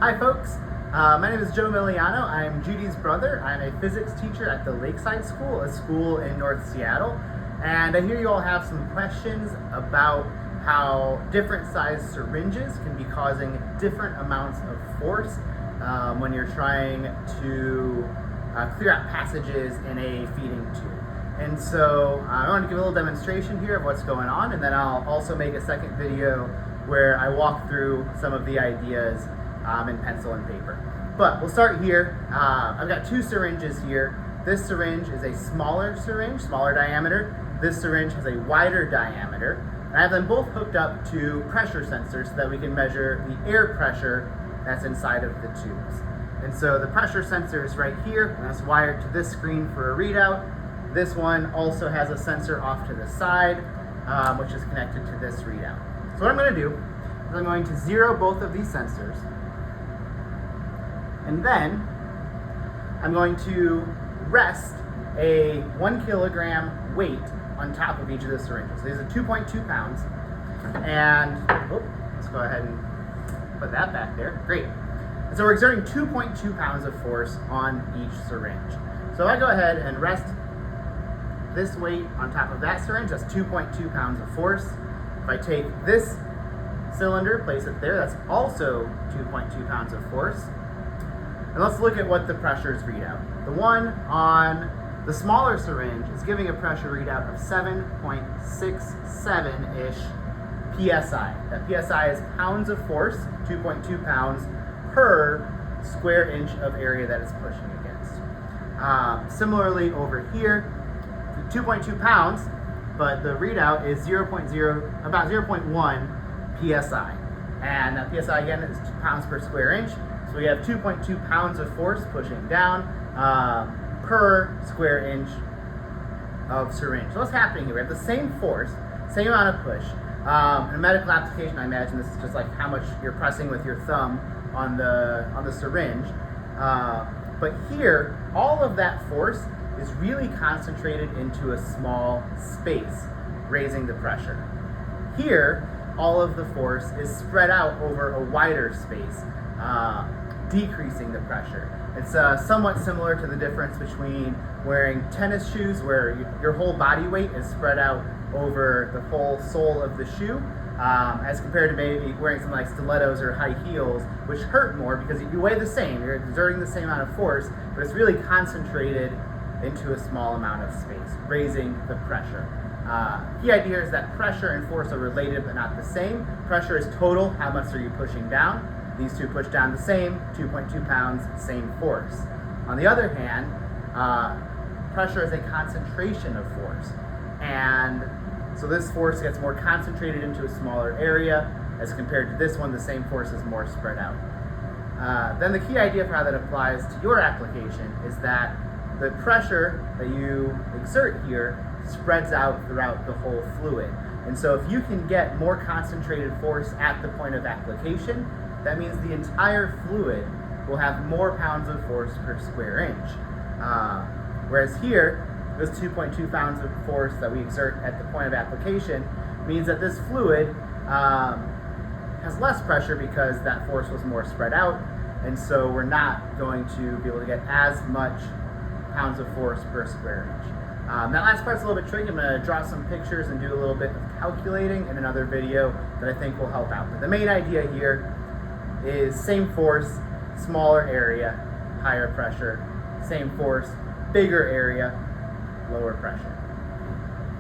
Hi folks, my name is Joe Miliano. I'm Judy's brother. I'm a physics teacher at the Lakeside School, a school in North Seattle. And I hear you all have some questions about how different sized syringes can be causing different amounts of force when you're trying to clear out passages in a feeding tube. And so I want to give a little demonstration here of what's going on, and then I'll also make a second video where I walk through some of the ideas in pencil and paper. But we'll start here. I've got two syringes here. This syringe is a smaller syringe, smaller diameter. This syringe has a wider diameter. And I have them both hooked up to pressure sensors so that we can measure the air pressure that's inside of the tubes. And so the pressure sensor is right here, and that's wired to this screen for a readout. This one also has a sensor off to the side, which is connected to this readout. So what I'm going to do is I'm going to zero both of these sensors, and then I'm going to rest a 1 kilogram weight on top of each of the syringes. These are 2.2 pounds, and let's go ahead and put that back there. Great. And so we're exerting 2.2 pounds of force on each syringe. So if I go ahead and rest this weight on top of that syringe, that's 2.2 pounds of force. If I take this cylinder, place it there, that's also 2.2 pounds of force. And let's look at what the pressures read out. The one on the smaller syringe is giving a pressure readout of 7.67-ish PSI. That PSI is pounds of force, 2.2 pounds per square inch of area that it's pushing against. Similarly over here, 2.2 pounds, but the readout is about 0.1 PSI. And that PSI again is 2 pounds per square inch. So we have 2.2 pounds of force pushing down per square inch of syringe. So what's happening here? We have the same force, same amount of push. In a medical application, I imagine this is just like how much you're pressing with your thumb on the syringe. But here, all of that force is really concentrated into a small space, raising the pressure. Here, all of the force is spread out over a wider space, decreasing the pressure. It's somewhat similar to the difference between wearing tennis shoes, where your whole body weight is spread out over the whole sole of the shoe, as compared to maybe wearing something like stilettos or high heels, which hurt more because you weigh the same, you're exerting the same amount of force, but it's really concentrated into a small amount of space, raising the pressure. Key idea is that pressure and force are related but not the same. Pressure is total, how much are you pushing down? These two push down the same, 2.2 pounds, same force. On the other hand, pressure is a concentration of force. And so this force gets more concentrated into a smaller area as compared to this one, the same force is more spread out. Then the key idea for how that applies to your application is that the pressure that you exert here spreads out throughout the whole fluid. And so if you can get more concentrated force at the point of application, that means the entire fluid will have more pounds of force per square inch. Whereas here, this 2.2 pounds of force that we exert at the point of application means that this fluid has less pressure because that force was more spread out, and so we're not going to be able to get as much pounds of force per square inch. That last part's a little bit tricky. I'm going to draw some pictures and do a little bit of calculating in another video that I think will help out. But the main idea here is same force, smaller area, higher pressure, same force, bigger area, lower pressure.